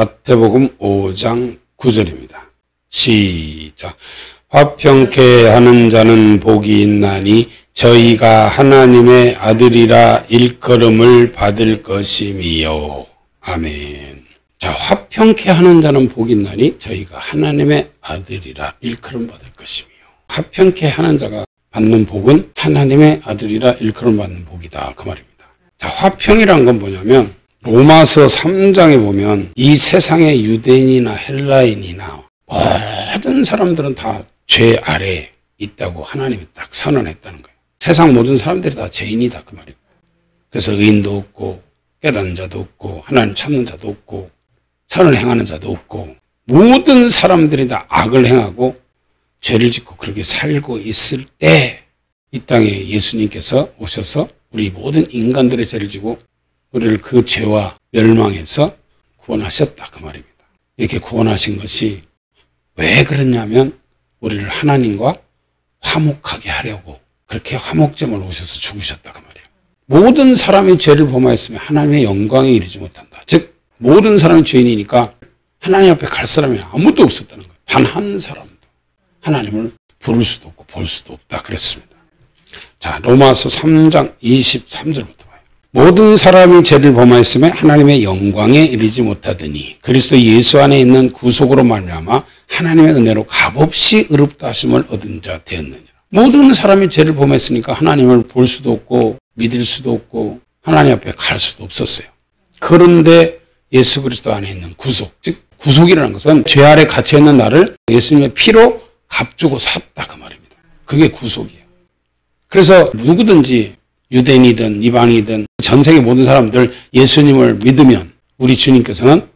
마태복음 5장 9절입니다. 시작. 화평케 하는 자는 복이 있나니 저희가 하나님의 아들이라 일컬음을 받을 것임이요. 아멘. 자, 화평케 하는 자는 복이 있나니 저희가 하나님의 아들이라 일컬음 받을 것임이요. 화평케 하는 자가 받는 복은 하나님의 아들이라 일컬음 받는 복이다. 그 말입니다. 자, 화평이란 건 뭐냐면 로마서 3장에 보면 이 세상의 유대인이나 헬라인이나 모든 사람들은 다 죄 아래에 있다고 하나님이 딱 선언했다는 거예요. 세상 모든 사람들이 다 죄인이다 그 말이에요. 그래서 의인도 없고 깨닫는 자도 없고 하나님 찾는 자도 없고 선을 행하는 자도 없고 모든 사람들이 다 악을 행하고 죄를 짓고 그렇게 살고 있을 때 이 땅에 예수님께서 오셔서 우리 모든 인간들의 죄를 지고 우리를 그 죄와 멸망에서 구원하셨다 그 말입니다. 이렇게 구원하신 것이 왜 그러냐면 우리를 하나님과 화목하게 하려고 그렇게 화목제물 오셔서 죽으셨다 그 말이에요. 모든 사람이 죄를 범하였으면 하나님의 영광에 이르지 못한다. 즉 모든 사람이 죄인이니까 하나님 앞에 갈 사람이 아무도 없었다는 거예요. 단 한 사람도 하나님을 부를 수도 없고 볼 수도 없다 그랬습니다. 자, 로마서 3장 23절부터 봐요. 모든 사람이 죄를 범하였으면 하나님의 영광에 이르지 못하더니 그리스도 예수 안에 있는 구속으로 말미암아 하나님의 은혜로 값없이 의롭다 하심을 얻은 자 되었느니라. 모든 사람이 죄를 범했으니까 하나님을 볼 수도 없고 믿을 수도 없고 하나님 앞에 갈 수도 없었어요. 그런데 예수 그리스도 안에 있는 구속, 즉 구속이라는 것은 죄 아래 갇혀있는 나를 예수님의 피로 값주고 샀다 그 말입니다. 그게 구속이에요. 그래서 누구든지 유대인이든 이방이든 전 세계 모든 사람들 예수님을 믿으면 우리 주님께서는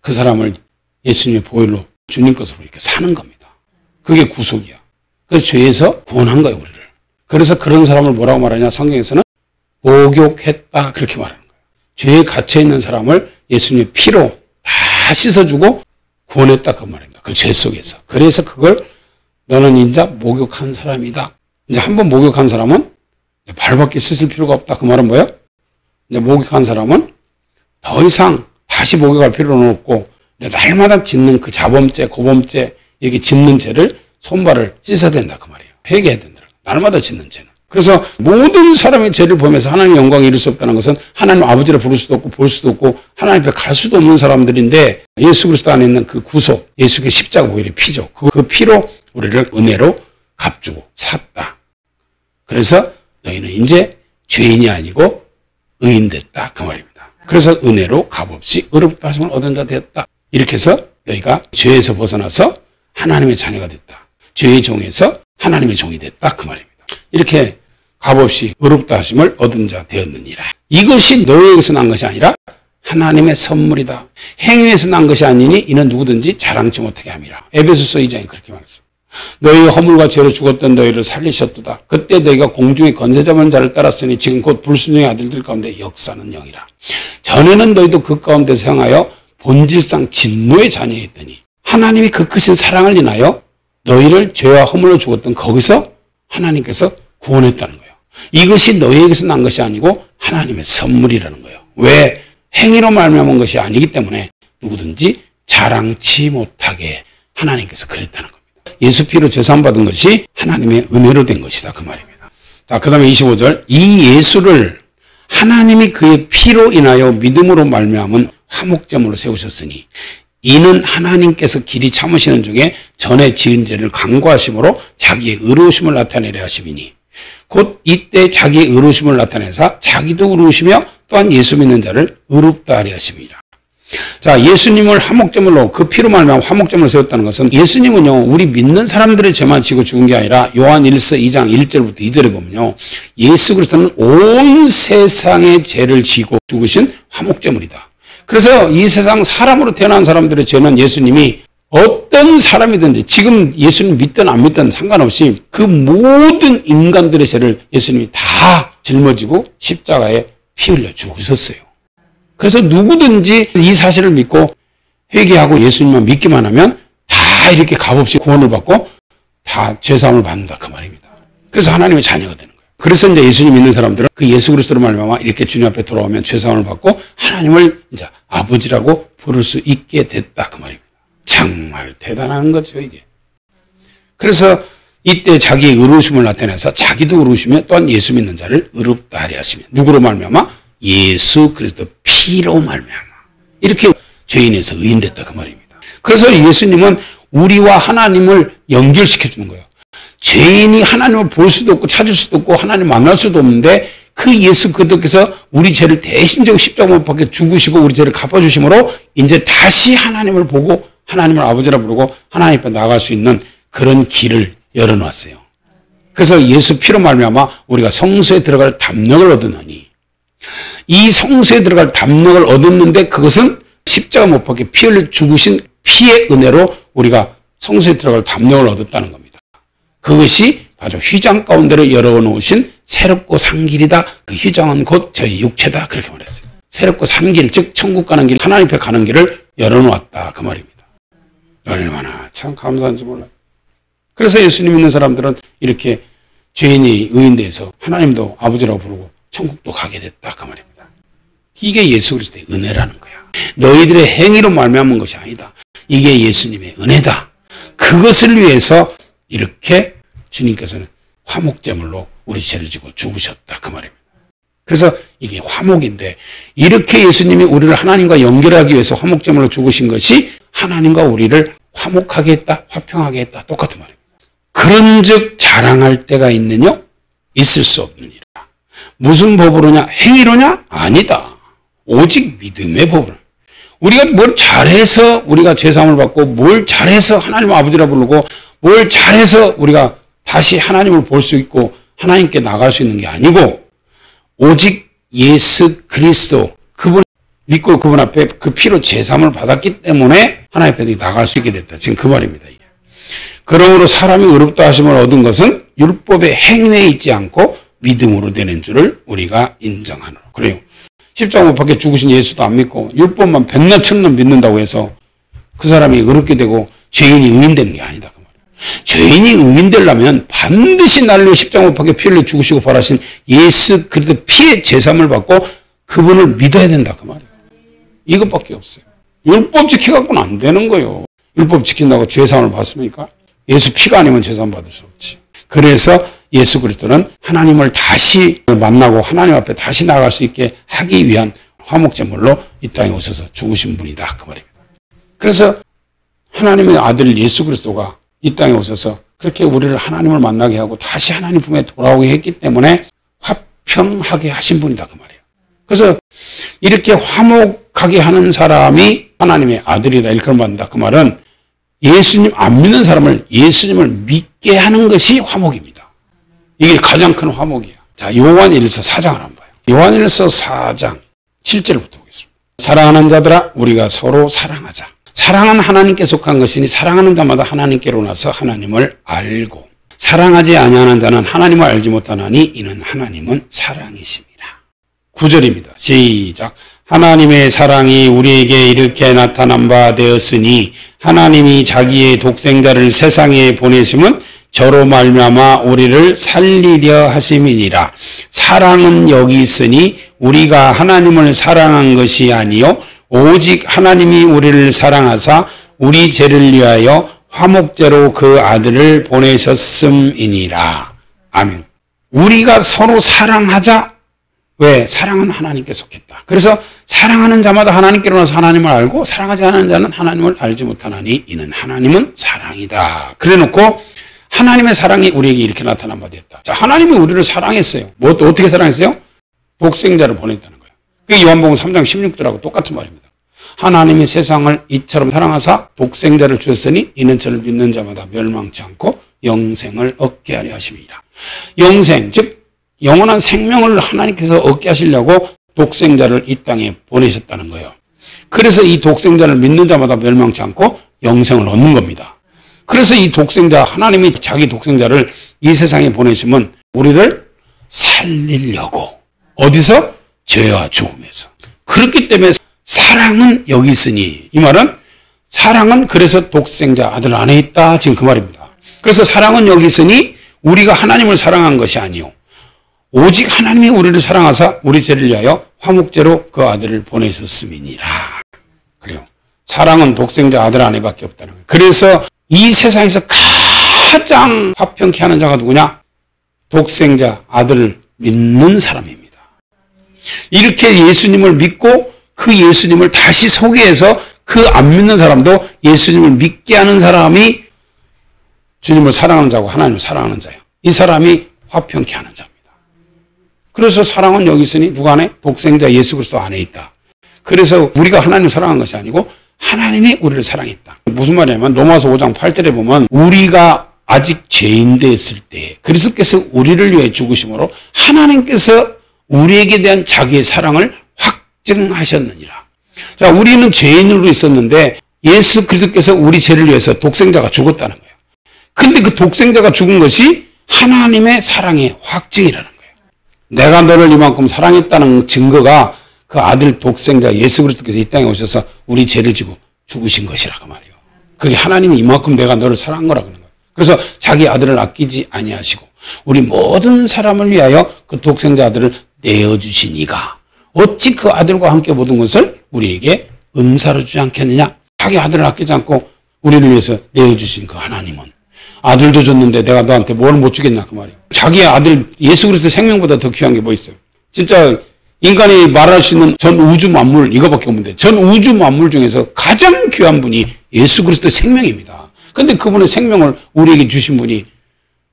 그 사람을 예수님의 보혈로 주님 것으로 이렇게 사는 겁니다. 그게 구속이야. 그래서 죄에서 구원한 거예요, 우리를. 그래서 그런 사람을 뭐라고 말하냐? 성경에서는 목욕했다 그렇게 말하는 거예요. 죄에 갇혀있는 사람을 예수님의 피로 다 씻어주고 구원했다 그 말입니다. 그 죄 속에서. 그래서 그걸 너는 이제 목욕한 사람이다. 이제 한번 목욕한 사람은 발밖에 씻을 필요가 없다. 그 말은 뭐예요? 이제 목욕한 사람은 더 이상 다시 목욕할 필요는 없고 날마다 짓는 그 자범죄, 고범죄 이렇게 짓는 죄를 손발을 씻어야 된다 그 말이에요. 회개해야 된다. 날마다 짓는 죄는. 그래서 모든 사람이 죄를 범해서 하나님의 영광에 이를 수 없다는 것은 하나님 아버지를 부를 수도 없고 볼 수도 없고 하나님 앞에 갈 수도 없는 사람들인데 예수 그리스도 안에 있는 그 구속, 예수의 십자가 보혈의 피죠. 그 피로 우리를 은혜로 값주고 샀다. 그래서 너희는 이제 죄인이 아니고 의인 됐다 그 말입니다. 그래서 은혜로 값없이 의롭다 하심을 얻은 자 되었다. 이렇게 해서 너희가 죄에서 벗어나서 하나님의 자녀가 됐다. 죄의 종에서 하나님의 종이 됐다 그 말입니다. 이렇게 값없이 의롭다 하심을 얻은 자 되었느니라. 이것이 너희에게서 난 것이 아니라 하나님의 선물이다. 행위에서 난 것이 아니니 이는 누구든지 자랑치 못하게 함이라. 에베소서 2장이 그렇게 말했어. 너희의 허물과 죄로 죽었던 너희를 살리셨도다. 그때 너희가 공중의 권세 잡은 자를 따랐으니 지금 곧 불순종의 아들들 가운데 역사는 영이라. 전에는 너희도 그 가운데서 행하여 본질상 진노의 자녀였더니 하나님이 그 크신 사랑을 인하여 너희를 죄와 허물로 죽었던 거기서 하나님께서 구원했다는 거예요. 이것이 너희에게서 난 것이 아니고 하나님의 선물이라는 거예요. 왜? 행위로 말미암은 것이 아니기 때문에 누구든지 자랑치 못하게 하나님께서 그랬다는 겁니다. 예수 피로 죄사함 받은 것이 하나님의 은혜로 된 것이다 그 말입니다. 자, 그 다음에 25절 이 예수를 하나님이 그의 피로 인하여 믿음으로 말미암은 화목제물로 세우셨으니 이는 하나님께서 길이 참으시는 중에 전에 지은 죄를 간구하심으로 자기의 의로우심을 나타내려 하심이니 곧 이때 자기의 의로우심을 나타내사 자기도 의로우시며 또한 예수 믿는 자를 의롭다 하려 하심이라. 자, 예수님을 화목제물로 그 피로 말미암아 화목제물을 세웠다는 것은 예수님은요 우리 믿는 사람들의 죄만 지고 죽은 게 아니라 요한 1서 2장 1절부터 2절에 보면요 예수 그리스도는 온 세상의 죄를 지고 죽으신 화목제물이다. 그래서 이 세상 사람으로 태어난 사람들의 죄는 예수님이 어떤 사람이든지 지금 예수님 믿든 안 믿든 상관없이 그 모든 인간들의 죄를 예수님이 다 짊어지고 십자가에 피 흘려 죽으셨어요. 그래서 누구든지 이 사실을 믿고 회개하고 예수님만 믿기만 하면 다 이렇게 값없이 구원을 받고 다 죄사함을 받는다 그 말입니다. 그래서 하나님의 자녀가 되는 거예요. 그래서 이제 예수님 믿는 사람들은 그 예수 그리스도로 말미암아 이렇게 주님 앞에 돌아오면 죄사함을 받고 하나님을 이제 아버지라고 부를 수 있게 됐다 그 말입니다. 정말 대단한 거죠 이게. 그래서 이때 자기의 의로우심을 나타내서 자기도 의로우시며 또한 예수 믿는 자를 의롭다 하려 하시며 누구로 말미암아? 예수 그리스도 피로 말미암아 이렇게 죄인에서 의인됐다 그 말입니다. 그래서 예수님은 우리와 하나님을 연결시켜 주는 거예요. 죄인이 하나님을 볼 수도 없고 찾을 수도 없고 하나님 만날 수도 없는데 그 예수 그리스도께서 우리 죄를 대신적으로 십자가 못 박혀 죽으시고 우리 죄를 갚아주심으로 이제 다시 하나님을 보고 하나님을 아버지라 부르고 하나님 앞에 나갈 수 있는 그런 길을 열어놨어요. 그래서 예수 피로 말미암아 우리가 성소에 들어갈 담력을 얻으느니 이 성소에 들어갈 담력을 얻었는데 그것은 십자가 못 박혀 피 흘려 죽으신 피의 은혜로 우리가 성소에 들어갈 담력을 얻었다는 겁니다. 그것이 바로 휘장 가운데로 열어놓으신 새롭고 산 길이다. 그 휘장은 곧 저희 육체다. 그렇게 말했어요. 새롭고 산 길, 즉 천국 가는 길, 하나님 앞에 가는 길을 열어놓았다. 그 말입니다. 얼마나 참 감사한지 몰라요. 그래서 예수님 믿는 사람들은 이렇게 죄인이 의인돼서 하나님도 아버지라고 부르고 천국도 가게 됐다. 그 말입니다. 이게 예수 그리스도의 은혜라는 거야. 너희들의 행위로 말미암은 것이 아니다. 이게 예수님의 은혜다. 그것을 위해서 이렇게 주님께서는 화목제물로 우리 죄를 지고 죽으셨다. 그 말입니다. 그래서 이게 화목인데 이렇게 예수님이 우리를 하나님과 연결하기 위해서 화목제물로 죽으신 것이 하나님과 우리를 화목하게 했다. 화평하게 했다. 똑같은 말입니다. 그런즉 자랑할 때가 있느냐? 있을 수 없느니라. 무슨 법으로냐? 행위로냐? 아니다. 오직 믿음의 법으로. 우리가 뭘 잘해서 우리가 죄사함을 받고 뭘 잘해서 하나님 아버지라 부르고 뭘 잘해서 우리가 다시 하나님을 볼 수 있고 하나님께 나갈 수 있는 게 아니고 오직 예수 그리스도 그분 믿고 그분 앞에 그 피로 죄사함을 받았기 때문에 하나님 앞에 나갈 수 있게 됐다. 지금 그 말입니다. 이게. 그러므로 사람이 의롭다 하심을 얻은 것은 율법의 행위에 있지 않고 믿음으로 되는 줄을 우리가 인정하노라. 그래요. 십자가 못 박혀 죽으신 예수도 안 믿고 율법만 백날 천날 믿는다고 해서 그 사람이 의롭게 되고 죄인이 의인되는 게 아니다. 그 말이에요. 죄인이 의인되려면 반드시 날로 십자가 못 박혀 피 흘려 죽으시고 벌하신 예수 그리스도 피의 제삼을 받고 그분을 믿어야 된다. 그 말이에요. 이것밖에 없어요. 율법 지켜갖고는 안 되는 거예요. 율법 지킨다고 죄사함을 받습니까? 예수 피가 아니면 죄사함 받을 수 없지. 그래서 예수 그리스도는 하나님을 다시 만나고 하나님 앞에 다시 나아갈 수 있게 하기 위한 화목제물로 이 땅에 오셔서 죽으신 분이다. 그 말입니다. 그래서 하나님의 아들 예수 그리스도가 이 땅에 오셔서 그렇게 우리를 하나님을 만나게 하고 다시 하나님 품에 돌아오게 했기 때문에 화평하게 하신 분이다. 그 말이에요. 그래서 이렇게 화목하게 하는 사람이 하나님의 아들이다. 일컬음 받는다. 그 말은 예수님 안 믿는 사람을 예수님을 믿게 하는 것이 화목입니다. 이게 가장 큰 화목이야. 자, 요한일서 4장을 한번 봐요. 요한일서 4장 7절부터 보겠습니다. 사랑하는 자들아 우리가 서로 사랑하자. 사랑은 하나님께 속한 것이니 사랑하는 자마다 하나님께로 나서 하나님을 알고 사랑하지 아니하는 자는 하나님을 알지 못하나니 이는 하나님은 사랑이심이라. 9절입니다. 시작. 하나님의 사랑이 우리에게 이렇게 나타난 바 되었으니 하나님이 자기의 독생자를 세상에 보내심은 저로 말미암아 우리를 살리려 하심이니라. 사랑은 여기 있으니 우리가 하나님을 사랑한 것이 아니요 오직 하나님이 우리를 사랑하사 우리 죄를 위하여 화목제로 그 아들을 보내셨음이니라. 아멘. 우리가 서로 사랑하자. 왜? 사랑은 하나님께 속했다. 그래서 사랑하는 자마다 하나님께로 나서 하나님을 알고 사랑하지 않는 자는 하나님을 알지 못하나니 이는 하나님은 사랑이다. 그래놓고 하나님의 사랑이 우리에게 이렇게 나타난 바 되었다. 자, 하나님이 우리를 사랑했어요. 뭐 또 어떻게 사랑했어요? 독생자를 보냈다는 거예요. 그게 요한복음 3장 16절하고 똑같은 말입니다. 하나님이 세상을 이처럼 사랑하사 독생자를 주셨으니 이는 저를 믿는 자마다 멸망치 않고 영생을 얻게 하려 하심이라. 영생, 즉 영원한 생명을 하나님께서 얻게 하시려고 독생자를 이 땅에 보내셨다는 거예요. 그래서 이 독생자를 믿는 자마다 멸망치 않고 영생을 얻는 겁니다. 그래서 이 독생자, 하나님이 자기 독생자를 이 세상에 보내시면 우리를 살리려고. 어디서? 죄와 죽음에서. 그렇기 때문에 사랑은 여기 있으니, 이 말은 사랑은 그래서 독생자 아들 안에 있다. 지금 그 말입니다. 그래서 사랑은 여기 있으니 우리가 하나님을 사랑한 것이 아니요 오직 하나님이 우리를 사랑하사 우리 죄를 위하여 화목제로 그 아들을 보내셨음이니라. 그래요. 사랑은 독생자 아들 아내밖에 없다는 거예요. 그래서 이 세상에서 가장 화평케 하는 자가 누구냐? 독생자 아들을 믿는 사람입니다. 이렇게 예수님을 믿고 그 예수님을 다시 소개해서 그 안 믿는 사람도 예수님을 믿게 하는 사람이 주님을 사랑하는 자고 하나님을 사랑하는 자예요. 이 사람이 화평케 하는 자입니다. 그래서 사랑은 여기 있으니 누가 안에? 독생자 예수 그리스도 안에 있다. 그래서 우리가 하나님을 사랑한 것이 아니고 하나님이 우리를 사랑했다. 무슨 말이냐면 로마서 5장 8절에 보면 우리가 아직 죄인 되었을 때 그리스도께서 우리를 위해 죽으심으로 하나님께서 우리에게 대한 자기의 사랑을 확증하셨느니라. 자, 우리는 죄인으로 있었는데 예수 그리스도께서 우리 죄를 위해서 독생자가 죽었다는 거예요. 근데 그 독생자가 죽은 것이 하나님의 사랑의 확증이라는 거예요. 내가 너를 이만큼 사랑했다는 증거가 그 아들 독생자 예수 그리스도께서 이 땅에 오셔서 우리 죄를 지고 죽으신 것이라고 말이에요. 그게 하나님이 이만큼 내가 너를 사랑한 거라고 하는 거예요. 그래서 자기 아들을 아끼지 아니하시고 우리 모든 사람을 위하여 그 독생자 아들을 내어주신 이가 어찌 그 아들과 함께 모든 것을 우리에게 은사로 주지 않겠느냐. 자기 아들을 아끼지 않고 우리를 위해서 내어주신 그 하나님은 아들도 줬는데 내가 너한테 뭘 못 주겠냐 그 말이에요. 자기의 아들 예수 그리스도 생명보다 더 귀한 게 뭐 있어요. 진짜 인간이 말할 수 있는 전 우주 만물 이거밖에 없는데 전 우주 만물 중에서 가장 귀한 분이 예수 그리스도의 생명입니다. 근데 그분의 생명을 우리에게 주신 분이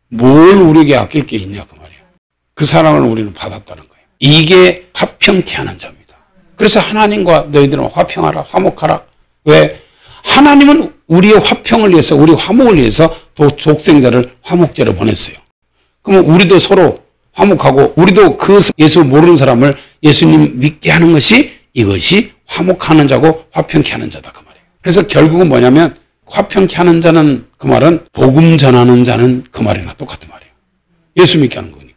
뭘 우리에게 아낄 게 있냐 그 말이에요. 그 사랑을 우리는 받았다는 거예요. 이게 화평케 하는 자입니다. 그래서 하나님과 너희들은 화평하라 화목하라. 왜? 하나님은 우리의 화평을 위해서 우리 화목을 위해서 독생자를 화목제로 보냈어요. 그러면 우리도 서로 화목하고 우리도 그 예수 모르는 사람을 예수님 믿게 하는 것이 이것이 화목하는 자고 화평케 하는 자다 그 말이에요. 그래서 결국은 뭐냐면 화평케 하는 자는 그 말은 복음 전하는 자는 그 말이나 똑같은 말이에요. 예수 믿게 하는 거니까.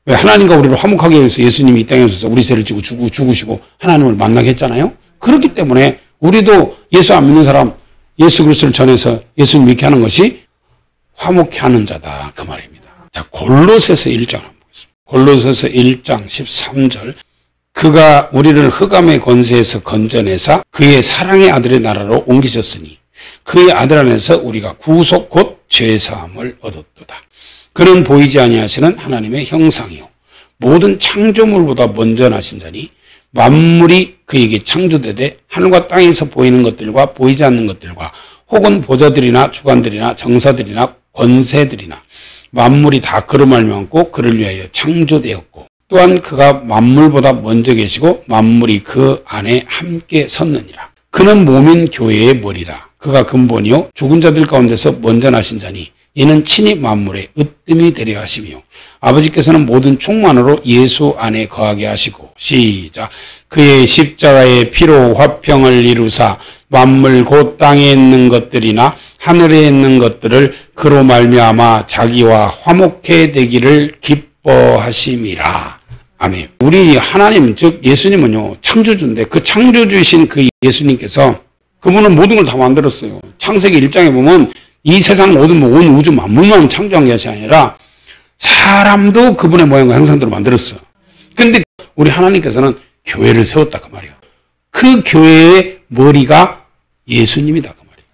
왜? 하나님과 우리를 화목하게 위해서 예수님이 이 땅에 오셔서 우리 죄를 지고 죽으시고 하나님을 만나게 했잖아요. 그렇기 때문에 우리도 예수 안 믿는 사람 예수 그리스도를 전해서 예수님 믿게 하는 것이 화목케 하는 자다 그 말입니다. 자, 골로새서 1장 한번 보겠습니다. 골로새서 1장 13절 그가 우리를 흑암의 권세에서 건져내사 그의 사랑의 아들의 나라로 옮기셨으니 그의 아들 안에서 우리가 구속 곧 죄사함을 얻었도다. 그는 보이지 아니하시는 하나님의 형상이요 모든 창조물보다 먼저 나신 자니 만물이 그에게 창조되되 하늘과 땅에서 보이는 것들과 보이지 않는 것들과 혹은 보좌들이나 주관들이나 정사들이나 권세들이나 만물이 다 그로 말미암고 그를 위하여 창조되었고 또한 그가 만물보다 먼저 계시고 만물이 그 안에 함께 섰느니라. 그는 몸인 교회의 머리라. 그가 근본이요 죽은 자들 가운데서 먼저 나신 자니 이는 친히 만물의 으뜸이 되려 하시며 아버지께서는 모든 충만으로 예수 안에 거하게 하시고 시작 그의 십자가의 피로 화평을 이루사 만물 곧 땅에 있는 것들이나 하늘에 있는 것들을 그로 말미암아 자기와 화목해 되기를 기뻐하심이라. 아멘. 우리 하나님 즉 예수님은요 창조주인데 그 창조주이신 그 예수님께서 그분은 모든 걸 다 만들었어요. 창세기 1장에 보면 이 세상 모든 온 우주 만물만 창조한 것이 아니라 사람도 그분의 모양과 형상대로 만들었어요. 근데 우리 하나님께서는 교회를 세웠다 그 말이에요. 그 교회의 머리가 예수님이다 그 말이에요.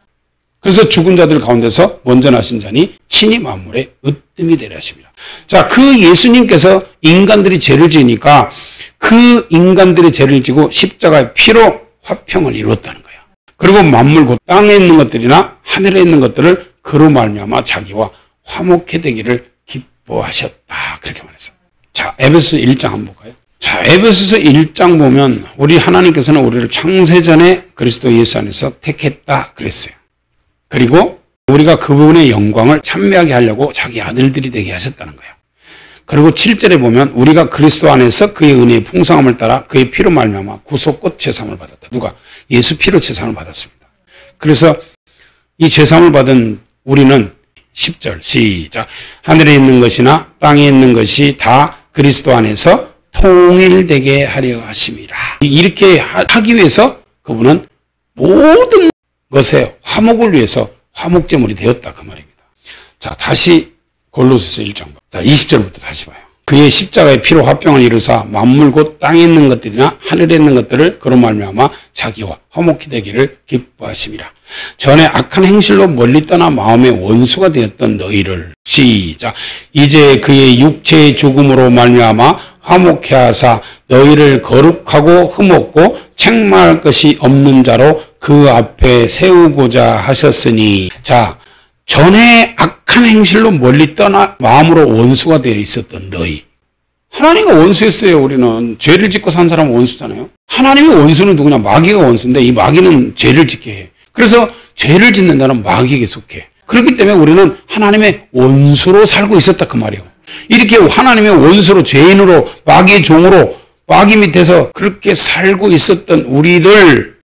그래서 죽은 자들 가운데서 먼저 나신 자니 친히 만물의 으뜸이 되려 하십니다. 자, 그 예수님께서 인간들이 죄를 지으니까 그 인간들의 죄를 지고 십자가의 피로 화평을 이루었다는 거예요. 그리고 만물 곧 땅에 있는 것들이나 하늘에 있는 것들을 그로 말미암아 자기와 화목해 되기를 기뻐하셨다. 그렇게 말했어요. 자, 에베소서 1장 한번 볼까요? 자, 에베소서 1장 보면 우리 하나님께서는 우리를 창세전에 그리스도 예수 안에서 택했다 그랬어요. 그리고 우리가 그분의 영광을 찬미하게 하려고 자기 아들들이 되게 하셨다는 거예요. 그리고 7절에 보면 우리가 그리스도 안에서 그의 은혜의 풍성함을 따라 그의 피로 말미암아 구속곧 죄사함을 받았다. 누가? 예수 피로 죄사함을 받았습니다. 그래서 이 죄사함을 받은 우리는 10절 시작 하늘에 있는 것이나 땅에 있는 것이 다 그리스도 안에서 통일되게 하려 하심이라. 이렇게 하기 위해서 그분은 모든 것에 화목을 위해서 화목제물이 되었다 그 말입니다. 자, 다시 골로새서 1장 자 20절부터 다시 봐요. 그의 십자가의 피로 화평을 이루사 만물 곧 땅에 있는 것들이나 하늘에 있는 것들을 그로 말미암아 자기와 화목히 되기를 기뻐하심이라. 전에 악한 행실로 멀리 떠나 마음의 원수가 되었던 너희를 시작. 이제 그의 육체의 죽음으로 말미암아 화목케 하사 너희를 거룩하고 흠없고 책망할 것이 없는 자로 그 앞에 세우고자 하셨으니. 자, 전에 악한 행실로 멀리 떠나 마음으로 원수가 되어 있었던 너희. 하나님과 원수였어요. 우리는 죄를 짓고 산 사람은 원수잖아요. 하나님의 원수는 누구냐? 마귀가 원수인데 이 마귀는 죄를 짓게 해. 그래서 죄를 짓는 자는 마귀에게 속해. 그렇기 때문에 우리는 하나님의 원수로 살고 있었다 그 말이에요. 이렇게 하나님의 원수로, 죄인으로, 마귀의 종으로, 마귀 밑에서 그렇게 살고 있었던 우리를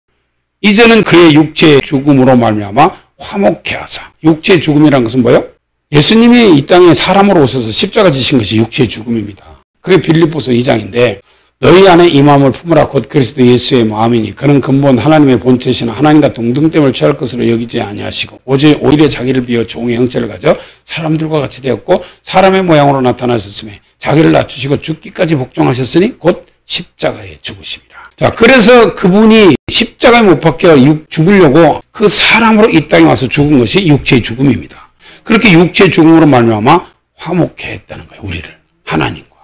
이제는 그의 육체의 죽음으로 말미암아 화목케 하사. 육체의 죽음이라는 것은 뭐예요? 예수님이 이 땅에 사람으로 오셔서 십자가 지신 것이 육체의 죽음입니다. 그게 빌립보서 2장인데 너희 안에 이 마음을 품으라 곧 그리스도 예수의 마음이니 그는 근본 하나님의 본체시나 하나님과 동등됨을 취할 것으로 여기지 아니하시고 오히려 자기를 비워 종의 형체를 가져 사람들과 같이 되었고 사람의 모양으로 나타나셨으며 자기를 낮추시고 죽기까지 복종하셨으니 곧 십자가에 죽으심이라. 자, 그래서 그분이 십자가에 못 박혀 죽으려고 그 사람으로 이 땅에 와서 죽은 것이 육체의 죽음입니다. 그렇게 육체의 죽음으로 말미암아 화목케 했다는 거예요. 우리를 하나님과.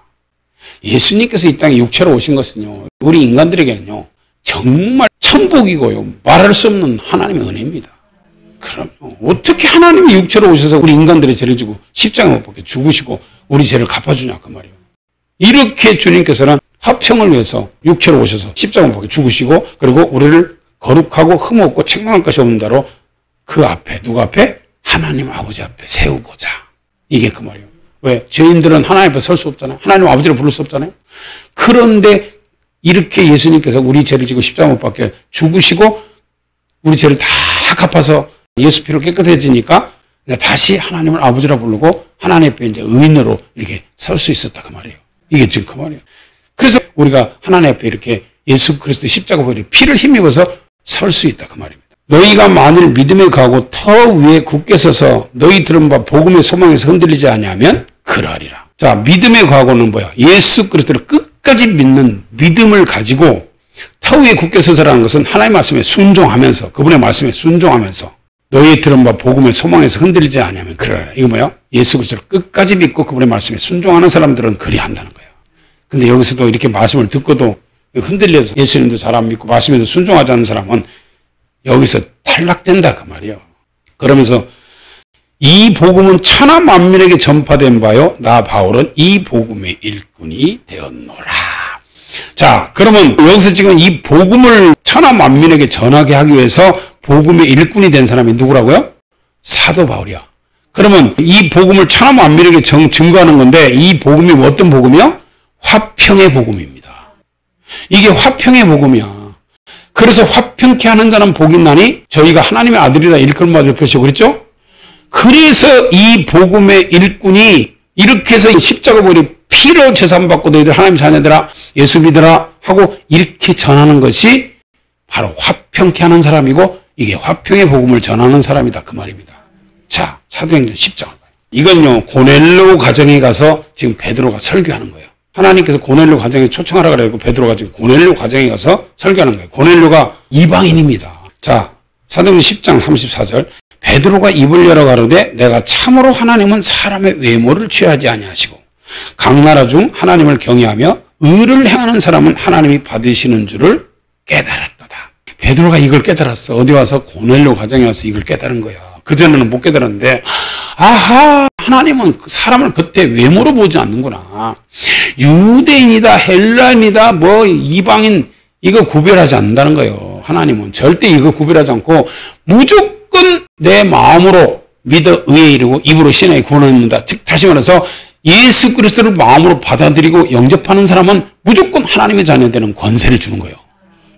예수님께서 이 땅에 육체로 오신 것은요, 우리 인간들에게는요 정말 천복이고요 말할 수 없는 하나님의 은혜입니다. 그럼요, 어떻게 하나님이 육체로 오셔서 우리 인간들의 죄를 지고 십자가에 못 박혀 죽으시고 우리 죄를 갚아주냐 그 말이에요. 이렇게 주님께서는 화평을 위해서 육체로 오셔서 십자가에 못 박혀 죽으시고 그리고 우리를 거룩하고 흠없고 책망할 것이 없는 자로 그 앞에, 누구 앞에? 하나님 아버지 앞에 세우고자. 이게 그 말이에요. 왜? 죄인들은 하나님 앞에 설 수 없잖아요. 하나님 아버지를 부를 수 없잖아요. 그런데 이렇게 예수님께서 우리 죄를 지고 십자가 못 박혀 죽으시고 우리 죄를 다 갚아서 예수 피로 깨끗해지니까 다시 하나님을 아버지라 부르고 하나님 앞에 이제 의인으로 이렇게 설 수 있었다 그 말이에요. 이게 지금 그 말이에요. 그래서 우리가 하나님 앞에 이렇게 예수 그리스도 십자가 보혈의 피를 힘입어서 설 수 있다 그 말입니다. 너희가 만일 믿음에 가고 터 위에 굳게 서서 너희 들은 바 복음의 소망에서 흔들리지 아니하면 그러하리라. 자, 믿음의 과거는 뭐야? 예수 그리스도를 끝까지 믿는 믿음을 가지고 터 위에 굳게 서서라는 것은 하나님의 말씀에 순종하면서, 그분의 말씀에 순종하면서 너희 들은 바 복음의 소망에서 흔들리지 아니하면 그러하리라. 이거 뭐야? 예수 그리스도를 끝까지 믿고 그분의 말씀에 순종하는 사람들은 그리한다는 거예요. 근데 여기서도 이렇게 말씀을 듣고도 흔들려서 예수님도 잘 안 믿고 말씀에도 순종하지 않는 사람은 여기서 탈락된다 그 말이에요. 그러면서 이 복음은 천하 만민에게 전파된 바요 나 바울은 이 복음의 일꾼이 되었노라. 자, 그러면 여기서 지금 이 복음을 천하 만민에게 전하게 하기 위해서 복음의 일꾼이 된 사람이 누구라고요? 사도 바울이야. 그러면 이 복음을 천하 만민에게 증거하는 건데 이 복음이 어떤 복음이요? 화평의 복음입니다. 이게 화평의 복음이야. 그래서 화평케 하는 자는 복이 있나니 저희가 하나님의 아들이라 일컬음 받을 것이고 그랬죠? 그래서 이 복음의 일꾼이 이렇게 해서 십자가 보혈의 피로 제사받고 너희들 하나님 자녀들아 예수 믿으라 하고 이렇게 전하는 것이 바로 화평케 하는 사람이고 이게 화평의 복음을 전하는 사람이다 그 말입니다. 자, 사도행전 10장. 이건요 고넬료 가정에 가서 지금 베드로가 설교하는 거예요. 하나님께서 고넬료 가정에 초청하라 그래고 베드로가 지금 고넬료 가정에 가서 설교하는 거예요. 고넬료가 이방인입니다. 자, 사도행전 10장 34절. 베드로가 입을 열어 가로되 내가 참으로 하나님은 사람의 외모를 취하지 아니하시고 각 나라 중 하나님을 경외하며 의를 행하는 사람은 하나님이 받으시는 줄을 깨달았도다. 베드로가 이걸 깨달았어. 어디 와서 고넬료 가정에 와서 이걸 깨달은 거야. 그전에는 못 깨달았는데 아하, 하나님은 사람을 그때 외모로 보지 않는구나. 유대인이다 헬라인이다 뭐 이방인 이거 구별하지 않는다는 거예요. 하나님은 절대 이거 구별하지 않고 무조건 내 마음으로 믿어 의에 이르고 입으로 신하에 구원합니다. 즉 다시 말해서 예수 그리스도를 마음으로 받아들이고 영접하는 사람은 무조건 하나님의 자녀 되는 권세를 주는 거예요.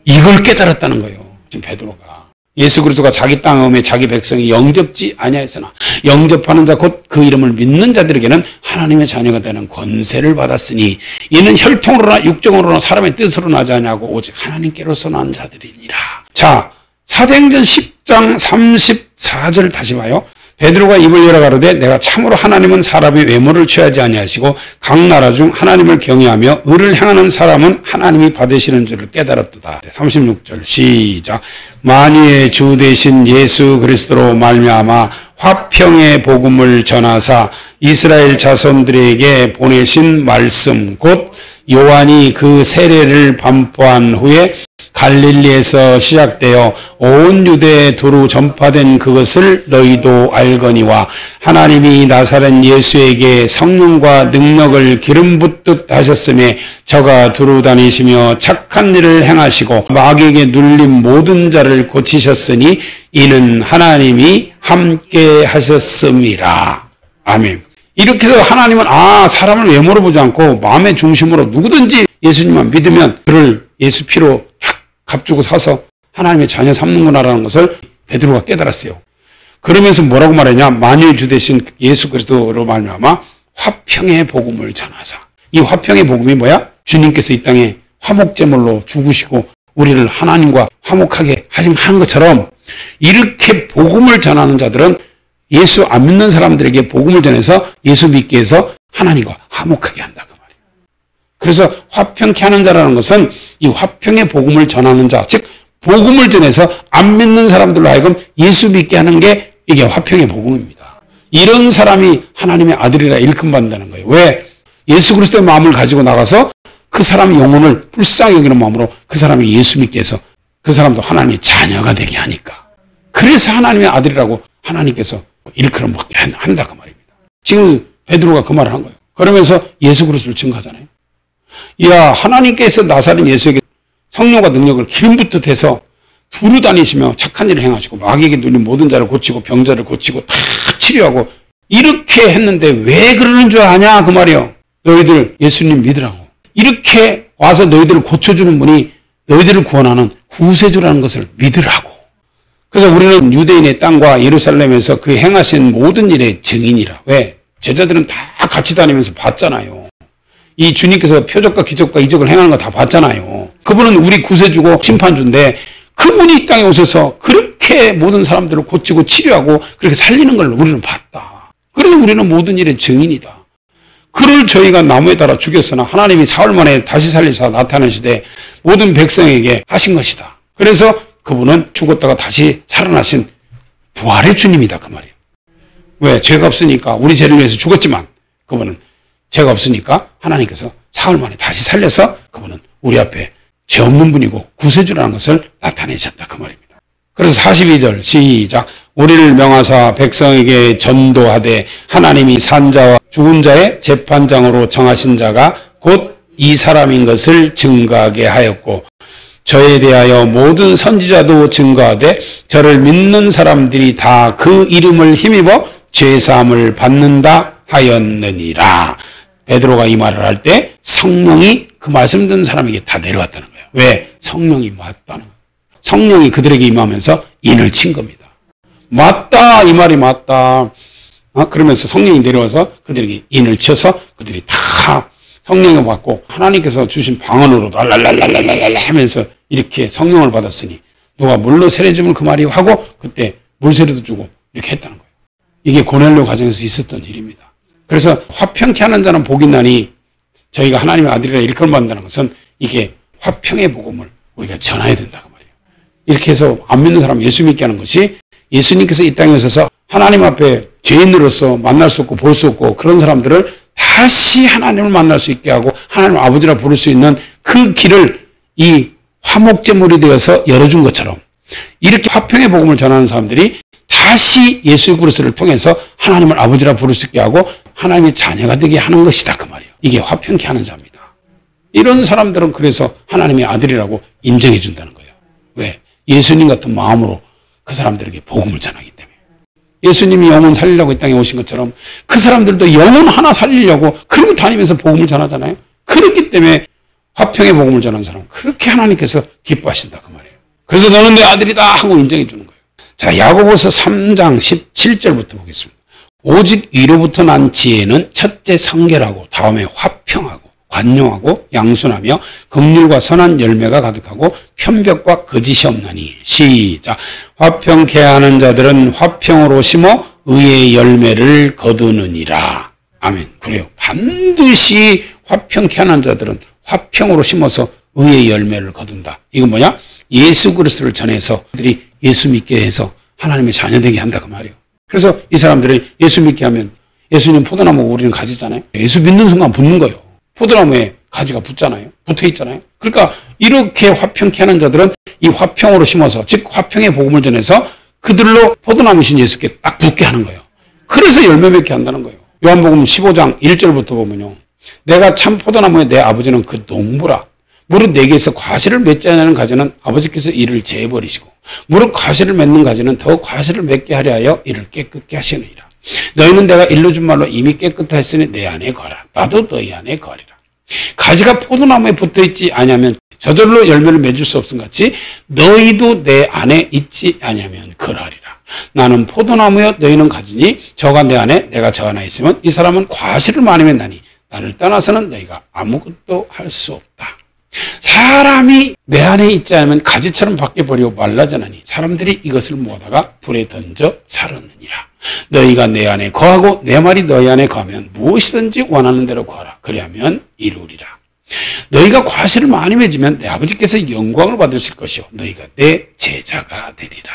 이걸 깨달았다는 거예요. 지금 베드로가. 예수 그리스도가 자기 땅에 자기 백성이 영접지 아니하였으나 영접하는 자 곧 그 이름을 믿는 자들에게는 하나님의 자녀가 되는 권세를 받았으니 이는 혈통으로나 육정으로나 사람의 뜻으로 나지 아니하고 오직 하나님께로서 난 자들이니라. 자, 사도행전 10장 34절 다시 봐요. 베드로가 입을 열어 가로되 내가 참으로 하나님은 사람의 외모를 취하지 아니하시고 각 나라 중 하나님을 경외하며 의를 행하는 사람은 하나님이 받으시는 줄을 깨달았도다. 36절 시작. 만유의 주 되신 예수 그리스도로 말미암아 화평의 복음을 전하사 이스라엘 자손들에게 보내신 말씀 곧 요한이 그 세례를 반포한 후에 갈릴리에서 시작되어 온 유대에 두루 전파된 그것을 너희도 알거니와 하나님이 나사렛 예수에게 성령과 능력을 기름 붓듯 하셨음에 저가 두루 다니시며 착한 일을 행하시고 마귀에게 눌린 모든 자를 고치셨으니 이는 하나님이 함께 하셨음이라. 아멘. 이렇게 해서 하나님은 사람을 외모로 보지 않고 마음의 중심으로 누구든지 예수님만 믿으면 그를 예수 피로 값주고 사서 하나님의 자녀 삼는구나라는 것을 베드로가 깨달았어요. 그러면서 뭐라고 말하냐? 만유의 주 되신 예수 그리스도로 말미암아 화평의 복음을 전하사. 이 화평의 복음이 뭐야? 주님께서 이 땅에 화목제물로 죽으시고 우리를 하나님과 화목하게 하신 것처럼 이렇게 복음을 전하는 자들은 예수 안 믿는 사람들에게 복음을 전해서 예수 믿게 해서 하나님과 화목하게 한다. 그 말이에요. 그래서 화평케 하는 자라는 것은 이 화평의 복음을 전하는 자, 즉 복음을 전해서 안 믿는 사람들로 하여금 예수 믿게 하는 게 이게 화평의 복음입니다. 이런 사람이 하나님의 아들이라 일컬음받는다는 거예요. 왜? 예수 그리스도의 마음을 가지고 나가서 그 사람의 영혼을 불쌍히 여기는 마음으로 그 사람이 예수 믿게 해서 그 사람도 하나님의 자녀가 되게 하니까. 그래서 하나님의 아들이라고 하나님께서 일컬음받게 한다 그 말입니다. 지금 베드로가 그 말을 한 거예요. 그러면서 예수 그리스도를 증거하잖아요. 하나님께서 나사렛 예수에게 성령과 능력을 기름 붓듯 해서 두루 다니시며 착한 일을 행하시고 마귀에게 눌린 모든 자를 고치고 병자를 고치고 다 치료하고 이렇게 했는데 왜 그러는 줄 아냐 그 말이에요. 너희들 예수님 믿으라고. 이렇게 와서 너희들을 고쳐주는 분이 너희들을 구원하는 구세주라는 것을 믿으라고. 그래서 우리는 유대인의 땅과 예루살렘에서 그 행하신 모든 일의 증인이라. 왜? 제자들은 다 같이 다니면서 봤잖아요. 이 주님께서 표적과 기적과 이적을 행하는 거 다 봤잖아요. 그분은 우리 구세주고 심판주인데 그분이 이 땅에 오셔서 그렇게 모든 사람들을 고치고 치료하고 그렇게 살리는 걸 우리는 봤다. 그래서 우리는 모든 일의 증인이다. 그를 저희가 나무에 달아 죽였으나 하나님이 사흘 만에 다시 살리사 나타내시되 모든 백성에게 하신 것이다. 그래서 그분은 죽었다가 다시 살아나신 부활의 주님이다 그 말이에요. 왜? 죄가 없으니까 우리 죄를 위해서 죽었지만 그분은 죄가 없으니까 하나님께서 사흘 만에 다시 살려서 그분은 우리 앞에 죄 없는 분이고 구세주라는 것을 나타내셨다 그 말입니다. 그래서 42절 시작. 우리를 명하사 백성에게 전도하되 하나님이 산자와 죽은 자의 재판장으로 정하신 자가 곧 이 사람인 것을 증거하게 하였고 저에 대하여 모든 선지자도 증거하되 저를 믿는 사람들이 다 그 이름을 힘입어 죄사함을 받는다 하였느니라. 베드로가 이 말을 할 때 성령이 그 말씀 듣는 사람에게 다 내려왔다는 거예요. 왜? 성령이 맞다는 거예요. 성령이 그들에게 임하면서 인을 친 겁니다. 맞다 이 말이 맞다. 그러면서 성령이 내려와서 그들에게 인을 쳐서 그들이 다 성령을 받고 하나님께서 주신 방언으로 랄랄랄랄랄랄 하면서 이렇게 성령을 받았으니 누가 물로 세례 주면 그 말이 하고 그때 물세례도 주고 이렇게 했다는 거예요. 이게 고넬료 가정에서 있었던 일입니다. 그래서 화평케 하는 자는 복이 나니 저희가 하나님의 아들이라 일컬음받는다는 것은 이게 화평의 복음을 우리가 전해야 된다 그 말이에요. 이렇게 해서 안 믿는 사람 예수 믿게 하는 것이 예수님께서 이 땅에 오셔서 하나님 앞에 죄인으로서 만날 수 없고 볼 수 없고 그런 사람들을 다시 하나님을 만날 수 있게 하고 하나님 아버지라 부를 수 있는 그 길을 이 화목제물이 되어서 열어준 것처럼 이렇게 화평의 복음을 전하는 사람들이 다시 예수 그리스도를 통해서 하나님을 아버지라 부를 수 있게 하고 하나님의 자녀가 되게 하는 것이다 그 말이에요. 이게 화평케 하는 자입니다. 이런 사람들은 그래서 하나님의 아들이라고 인정해 준다는 거예요. 왜? 예수님 같은 마음으로 그 사람들에게 복음을 전하기 때문에. 예수님이 영혼 살리려고 이 땅에 오신 것처럼 그 사람들도 영혼 하나 살리려고 그러고 다니면서 복음을 전하잖아요. 그렇기 때문에 화평의 복음을 전하는 사람은 그렇게 하나님께서 기뻐하신다 그 말이에요. 그래서 너는 내 아들이다 하고 인정해 주는 거예요. 자, 야고보서 3장 17절부터 보겠습니다. 오직 위로부터 난 지혜는 첫째 성결하고 다음에 화평하고 관용하고 양순하며 긍휼과 선한 열매가 가득하고 편벽과 거짓이 없나니. 시작. 화평케 하는 자들은 화평으로 심어 의의 열매를 거두느니라. 아멘. 그래요. 반드시 화평케 하는 자들은 화평으로 심어서 의의 열매를 거둔다. 이건 뭐냐? 예수 그리스도를 전해서 그들이 예수 믿게 해서 하나님의 자녀되게 한다 그 말이에요. 그래서 이 사람들이 예수 믿게 하면 예수님 포도나무 우리는 가지잖아요. 예수 믿는 순간 붙는 거예요. 포도나무에 가지가 붙잖아요. 붙어 있잖아요. 그러니까 이렇게 화평케 하는 자들은 이 화평으로 심어서, 즉 화평의 복음을 전해서 그들로 포도나무신 예수께 딱 붙게 하는 거예요. 그래서 열매 맺게 한다는 거예요. 요한복음 15장 1절부터 보면요. 내가 참 포도나무에 내 아버지는 그 농부라. 무릇 내게서 과실을 맺지 않는 가지는 아버지께서 이를 제해버리시고 무릇 과실을 맺는 가지는 더 과실을 맺게 하려 하여 이를 깨끗게 하시느니라. 너희는 내가 일러준 말로 이미 깨끗하였으니 내 안에 거라. 나도 너희 안에 거리라. 가지가 포도나무에 붙어있지 아니하면 저절로 열매를 맺을 수 없음 같이 너희도 내 안에 있지 아니하면 그러하리라. 나는 포도나무여 너희는 가지니 저가 내 안에 내가 저 안에 있으면 이 사람은 과실을 많이 맺나니 나를 떠나서는 너희가 아무것도 할 수 없다. 사람이 내 안에 있지 않으면 가지처럼 바뀌어버리고 말라져나니 사람들이 이것을 모아다가 불에 던져 사르느니라. 너희가 내 안에 거하고 내 말이 너희 안에 거하면 무엇이든지 원하는 대로 구하라. 그리하면 이루리라. 너희가 과실을 많이 맺으면 내 아버지께서 영광을 받으실 것이요 너희가 내 제자가 되리라.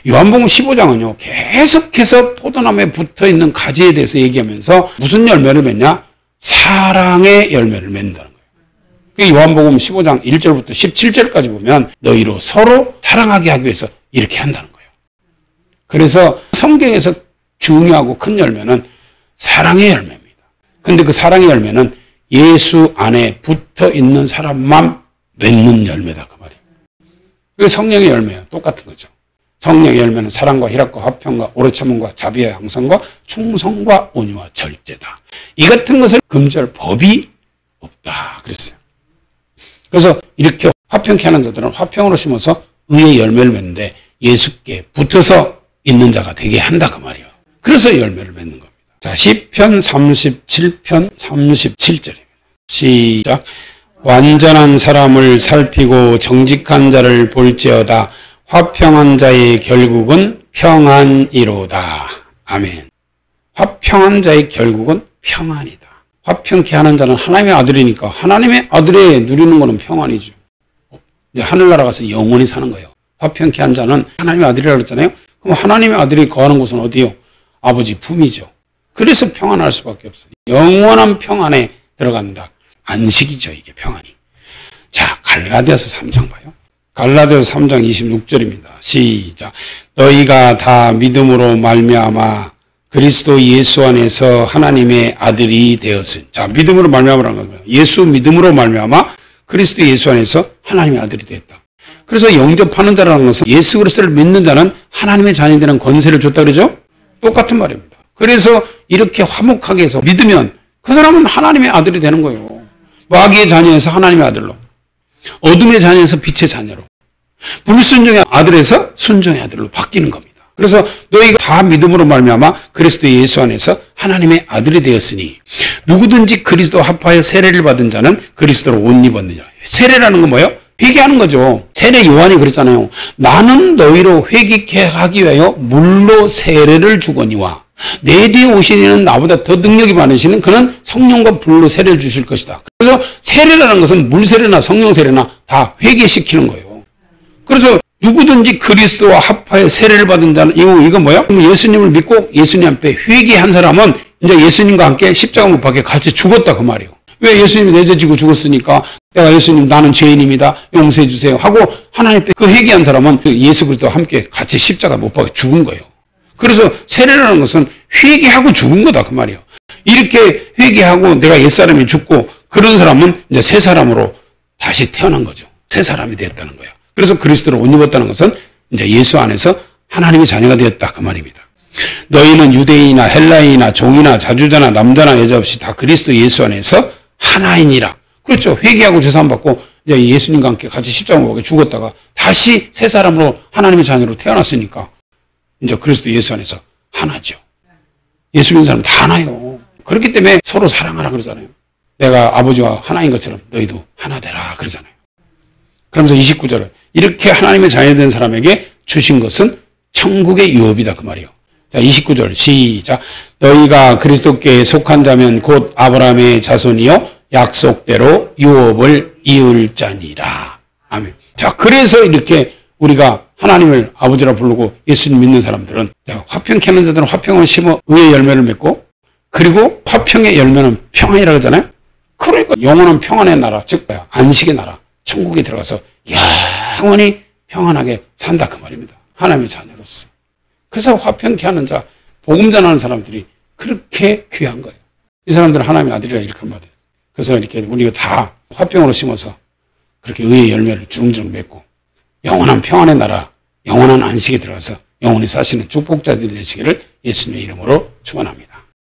요한복음 15장은요 계속해서 포도나무에 붙어있는 가지에 대해서 얘기하면서 무슨 열매를 맺냐? 사랑의 열매를 맺는다는 거예요. 요한복음 15장 1절부터 17절까지 보면 너희로 서로 사랑하게 하기 위해서 이렇게 한다는 거예요. 그래서 성경에서 중요하고 큰 열매는 사랑의 열매입니다. 근데 그 사랑의 열매는 예수 안에 붙어 있는 사람만 맺는 열매다 그 말이에요. 그게 성령의 열매예요. 똑같은 거죠. 성령의 열매는 사랑과 희락과 화평과 오래 참음과 자비와 양선과 충성과 온유와 절제다. 이 같은 것을 금지할 법이 없다 그랬어요. 그래서 이렇게 화평케 하는 자들은 화평으로 심어서 의의 열매를 맺는데 예수께 붙어서 있는 자가 되게 한다 그 말이에요. 그래서 열매를 맺는 겁니다. 자, 시편 37편 37절입니다. 시작. 완전한 사람을 살피고 정직한 자를 볼지어다. 화평한 자의 결국은 평안이로다. 아멘. 화평한 자의 결국은 평안이다. 화평케 하는 자는 하나님의 아들이니까 하나님의 아들에 누리는 것은 평안이죠. 이제 하늘나라 가서 영원히 사는 거예요. 화평케 한 자는 하나님의 아들이라고 그랬잖아요. 그럼 하나님의 아들이 거하는 곳은 어디요? 아버지 품이죠. 그래서 평안할 수밖에 없어요. 영원한 평안에 들어간다. 안식이죠, 이게 평안이. 자, 갈라디아서 3장 봐요. 갈라디아서 3장 26절입니다. 시작. 너희가 다 믿음으로 말미암아 그리스도 예수 안에서 하나님의 아들이 되었으니. 자, 믿음으로 말미암아라는 거예요. 예수 믿음으로 말미암아 그리스도 예수 안에서 하나님의 아들이 되었다. 그래서 영접하는 자라는 것은 예수 그리스도를 믿는 자는 하나님의 자녀이 되는 권세를 줬다 그러죠? 똑같은 말입니다. 그래서 이렇게 화목하게 해서 믿으면 그 사람은 하나님의 아들이 되는 거예요. 마귀의 자녀에서 하나님의 아들로, 어둠의 자녀에서 빛의 자녀로, 불순종의 아들에서 순종의 아들로 바뀌는 겁니다. 그래서 너희가 다 믿음으로 말미암아 그리스도 예수 안에서 하나님의 아들이 되었으니 누구든지 그리스도 합하여 세례를 받은 자는 그리스도로 옷 입었느니라. 세례라는 건 뭐예요? 회개하는 거죠. 세례 요한이 그랬잖아요. 나는 너희로 회개케 하기 위하여 물로 세례를 주거니와 내 뒤에 오신 이는 나보다 더 능력이 많으시는 그는 성령과 불로 세례를 주실 것이다. 그래서 세례라는 것은 물세례나 성령세례나 다 회개시키는 거예요. 그래서 누구든지 그리스도와 합하여 세례를 받은 자는 이건 뭐야? 예수님을 믿고 예수님 앞에 회개한 사람은 이제 예수님과 함께 십자가 못 박혀 같이 죽었다 그 말이에요. 왜? 예수님이 내 죄 지고 죽었으니까 내가 예수님 나는 죄인입니다. 용서해 주세요 하고 하나님 앞에 그 회개한 사람은 예수 그리스도와 함께 같이 십자가 못 박혀 죽은 거예요. 그래서 세례라는 것은 회개하고 죽은 거다 그 말이에요. 이렇게 회개하고 내가 옛사람이 죽고 그런 사람은 이제 새 사람으로 다시 태어난 거죠. 새 사람이 되었다는 거예요. 그래서 그리스도를 옷 입었다는 것은 이제 예수 안에서 하나님의 자녀가 되었다 그 말입니다. 너희는 유대인이나 헬라인이나 종이나 자주자나 남자나 여자 없이 다 그리스도 예수 안에서 하나이니라. 그렇죠. 회개하고 죄사함 받고 이제 예수님과 함께 같이 십자가 못 박혀 죽었다가 다시 새 사람으로 하나님의 자녀로 태어났으니까 이제 그리스도 예수 안에서 하나죠. 예수 믿는 사람 다 하나요. 그렇기 때문에 서로 사랑하라 그러잖아요. 내가 아버지와 하나인 것처럼 너희도 하나 되라 그러잖아요. 그러면서 29절에 이렇게 하나님의 자녀 된 사람에게 주신 것은 천국의 유업이다 그 말이에요. 자, 29절 시작. 너희가 그리스도께 속한 자면 곧 아브라함의 자손이요 약속대로 유업을 이을 자니라. 아멘. 자, 그래서 이렇게 우리가 하나님을 아버지라 부르고 예수님 믿는 사람들은 화평 캐는 자들은 화평을 심어 의의 열매를 맺고, 그리고 화평의 열매는 평안이라고 하잖아요. 그러니까 영원한 평안의 나라, 즉 안식의 나라, 천국에 들어가서 영원히 평안하게 산다 그 말입니다. 하나님의 자녀로서. 그래서 화평케 하는 자, 복음 전하는 사람들이 그렇게 귀한 거예요. 이 사람들은 하나님의 아들이라 일컬어받아요. 그래서 이렇게 우리가 다 화평으로 심어서 그렇게 의의 열매를 주렁주렁 맺고 영원한 평안의 나라, 영원한 안식에 들어가서 영원히 사시는 축복자들이 되시기를 예수님의 이름으로 축원합니다.